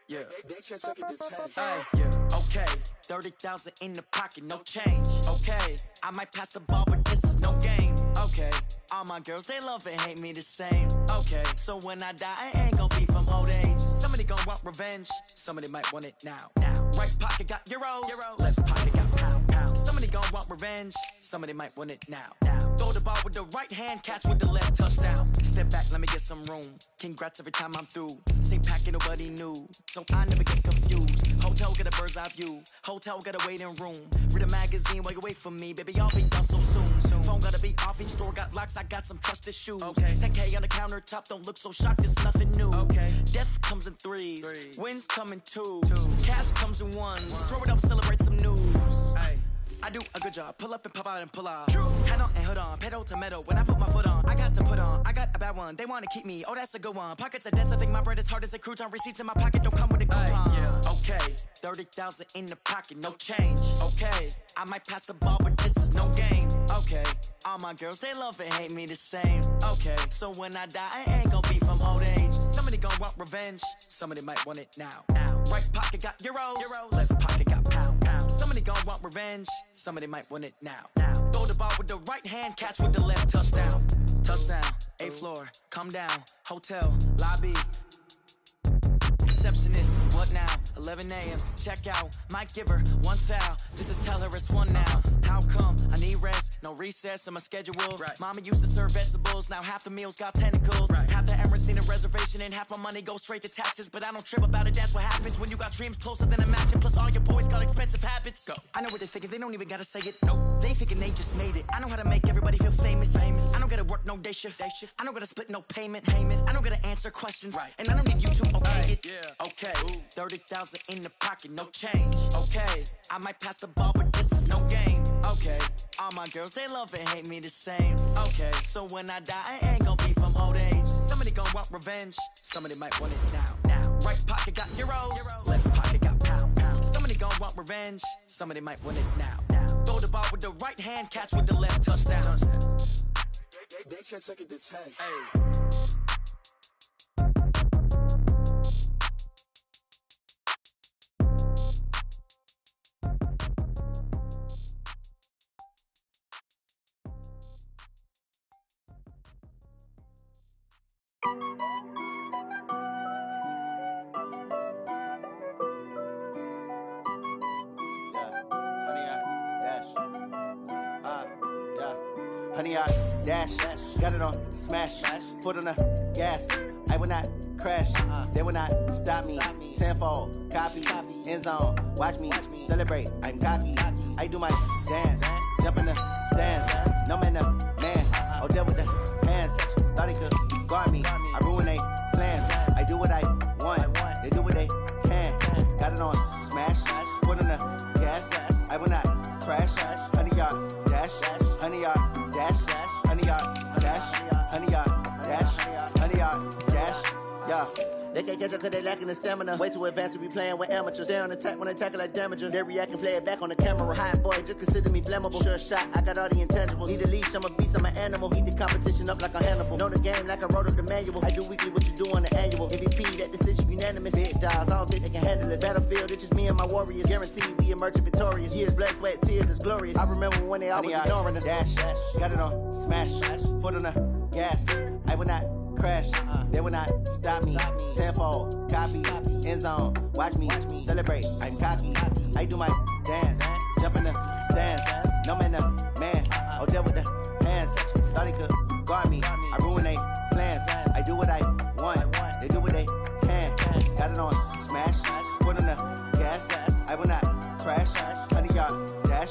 Yeah. Hey, yeah. Okay. 30,000 in the pocket, no change. Okay. I might pass the ball, but this is no game. Okay. All my girls, they love and hate me the same. Okay. So when I die, I ain't gon' be from old age. Somebody gon' want revenge. Somebody might want it now. Right pocket got euros. Left pocket got pound. Somebody gon' want revenge. Somebody might want it now. Throw the ball with the right hand, catch with the left, touchdown. Step back, let me get some room. Congrats every time I'm through. Same packet, nobody knew. So I never get confused. Hotel get a bird's eye view. Hotel got a waiting room. Read a magazine while you wait for me. Baby, I'll be done so soon. Phone gotta be off, each store got locks. I got some trusted shoes. Okay. 10K on the countertop, don't look so shocked, it's nothing new. Okay. Death comes in threes. Wins come in twos. Cash comes in ones. Throw it up, celebrate some news. Ay. I do a good job, pull up and pop out and pull out. Head on and hood on, pedal to metal. When I put my foot on, I got to put on. I got a bad one, they wanna keep me. Oh, that's a good one. Pockets are dense, I think my bread is hard as a crouton. Receipts in my pocket don't come with a coupon. Yeah. Okay, 30,000 in the pocket, no change. Okay, I might pass the ball, but this is no game. Okay, all my girls, they love and hate me the same. Okay, so when I die, I ain't gon' be from old age. Somebody gon' want revenge, somebody might want it now. Right pocket got euros. Left pocket got pound. Somebody gon' want revenge, somebody might want it now. Throw the ball with the right hand, catch with the left, touchdown. Touchdown, 8th floor, come down, hotel, lobby. Receptionist, what now? 11 a.m. Check out, might give her one foul just to tell her it's one now. How come? I need rest, no recess in my schedule. Right. Mama used to serve vegetables, now half the meals got tentacles. Right. Half the Emirates need a reservation and half my money goes straight to taxes. But I don't trip about it, that's what happens when you got dreams closer than a match. Plus all your boys got expensive habits. Go. I know what they're thinking, they don't even gotta say it. Nope. They thinking they just made it. I know how to make everybody feel famous. I don't gotta work no day shift. I don't gotta split no payment. I don't gotta answer questions. Right. And I don't need you to okay it. Yeah. Okay, 30,000 in the pocket, no change. Okay, I might pass the ball, but this is no game. Okay, all my girls, they love and hate me the same. Okay, so when I die, I ain't gon' be from old age. Somebody gon' want revenge, somebody might want it now. Right pocket got euros, left pocket got pound. Somebody gon' want revenge, somebody might want it now. Throw the ball with the right hand, catch with the left, touchdown. They can't take it to 10. Hey. honey, I dash. Got it on smash, foot on the gas. I will not crash, they will not stop me. Tenfold, copy, end zone, watch me celebrate. I'm cocky, I do my dance, jump in the stands. No man, man, oh, deal with the hands. Thought he could guard me, I ruin they plans. I do what I want, they do what they can. Got it on smash, foot on the gas. I will not crash, honey, y'all dash, honey, y'all dash, honey, y'all dash, honey, y'all dash, honey, y'all dash, yeah. They can't catch up cause they lacking the stamina. Way too advanced to be playing with amateurs. They on attack when they tackle like damager. They react and play it back on the camera. Hot boy, just consider me flammable. Sure shot, I got all the intangibles. Need a leash, I'm a beast, I'm an animal. Eat the competition up like a Hannibal. Know the game like I wrote up the manual. I do weekly what you do on the annual. MVP, that decision unanimous. Big dogs, I don't think they can handle it. Battlefield, it's just me and my warriors. Guaranteed we emerge victorious. Years, blood, sweat, tears, is glorious. I remember when they always ignoring us. Dash, got it on smash, foot on the gas. I will not crash, they will not stop me. Tenfold, copy, end zone, watch me celebrate. I'm cocky, I do my dance, jump in the stands. No man, man, oh, deal with the hands. Thought he could guard me, I ruin they plans. I do what I want, they do what they can. Got it on smash, foot on the gas. I will not crash, honey, y'all dash,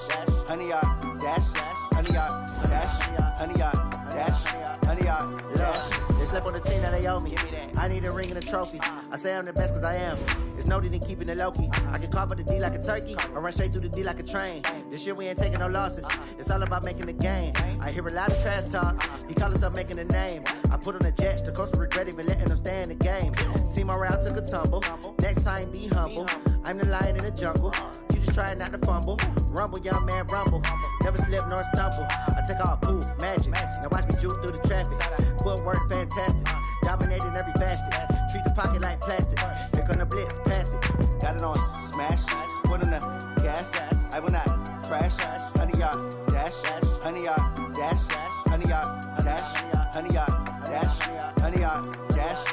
honey, y'all dash, honey, y'all dash, honey, y'all dash, honey, y'all dash. They slept on the team that they owe me. I need a ring and a trophy. I say I'm the best cause I am. It's no need in keeping it low-key. I can carve up the D like a turkey or run straight through the D like a train. This year we ain't taking no losses. It's all about making the game. I hear a lot of trash talk. He call himself making a name. I put on the Jets. The coach will regret even letting them stay in the game. Team morale took a tumble. Next time be humble. I'm the lion in the jungle. You just try not to fumble. Rumble, young man, rumble. Never slip nor stumble. I take off, poof, magic. Now watch me juke through the traffic. Footwork fantastic. Dominating every facet. Treat the pocket like plastic. Here come the blitz, pass it. Got it on smash. Foot on the gas. I will not crash. Honey, y'all dash. Honey, y'all dash. Honey, y'all dash. Honey, y'all dash. Honey, y'all dash.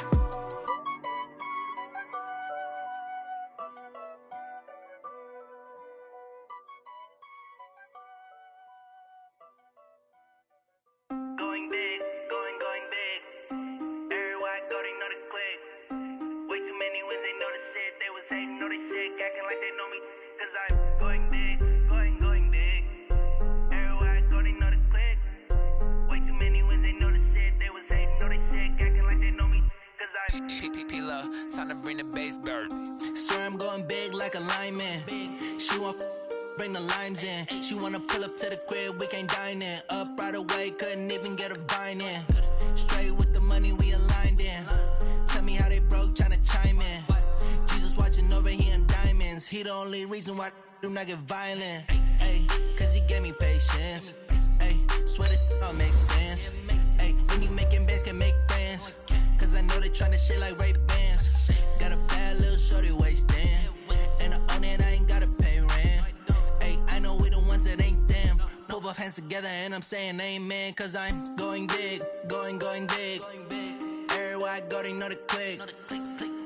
Going big, going big. Everywhere I go, they know the click. Way too many wins, they know the shit. They was hating, know they sick, acting like they know me. Cause I'm going big, going big. Everywhere I go, they know the click. Way too many wins, they know the shit. They was hating, know they sick, acting like they know me. Cause I'm P-P-P-Lo, time to bring the bass bird. swear I'm going big like a lineman. She want bring the limes in. She wanna pull up to the crib, we can't dine in. Up right away, couldn't even get a vine in. Straight with the money we aligned in. Tell me how they broke, tryna chime in. Jesus watching over here in diamonds. He the only reason why I do not get violent. Ay, cause he gave me patience. Ay, swear that all makes sense. Ay, when you making bands can make friends. Cause I know they tryna shit like Ray-Bans. Got a bad little shorty wasting. And I own it, I ain't gotta pay rent. Ay, I know we the ones that ain't them. Put both hands together and I'm saying amen. Cause I'm going big, going big. Everywhere I go, they know the click.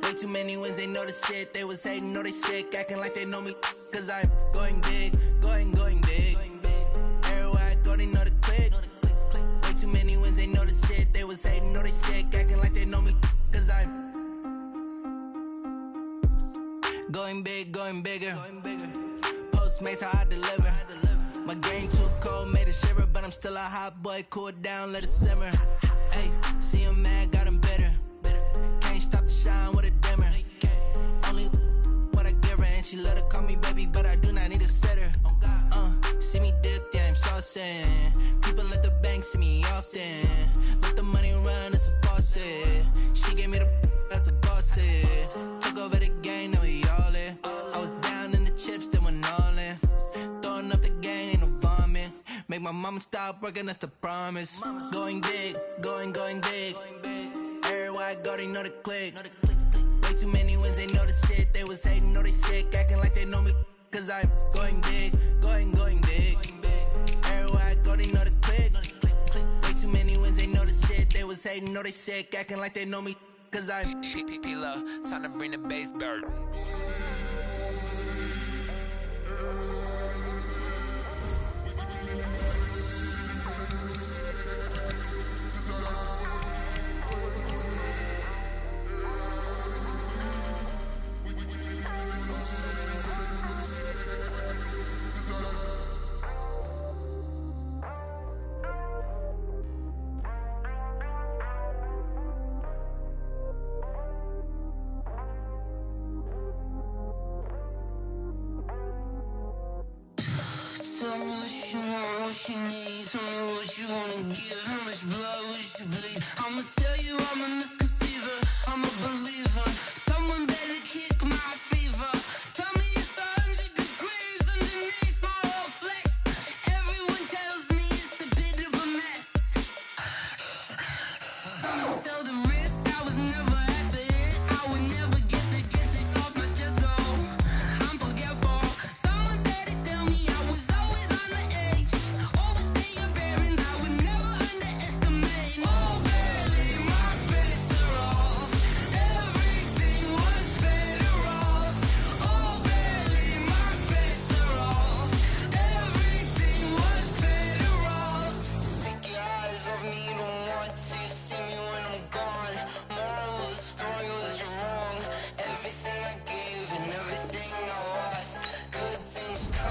Way too many wins, they know the shit. They was hating, know they sick, acting like they know me. Cause I'm going big, going big. Everywhere I go, they know the click. Way too many wins, they know the shit. They was hating, know they sick, acting like they know me. Cause I'm going big, going bigger. Postmates, how I deliver. My game too cold, made it shiver. But I'm still a hot boy, cool it down, let it simmer. Hey, see him mad, got him bitter. Can't stop the shine with a dimmer. Only what I give her, and she love to call me baby, but I do not need a sitter. See me dip, yeah, I'm saucing. People at the bank see me often. Let the money run, it's a faucet. She gave me the that's a boss it. Took over the game, now we all in. I was down in the chips, then went all in. Throwing up the game, ain't no vomit. Make my mama stop working, that's the promise. Going big, going big. Everywhere I go, they know the click. Way too many wins, they know the shit. They was hating, know they sick, acting like they know me. Cause I'm going big, going big. Everywhere I go, they know the click. Way too many wins, they know the shit. They was hating, know they sick, acting like they know me. Cause I'm P-P-P-Lo, time to bring the bass bird. what you need. Tell me what you wanna give. How much blood would you bleed? I'ma tell you I'm a misconceiver. I'm a believer.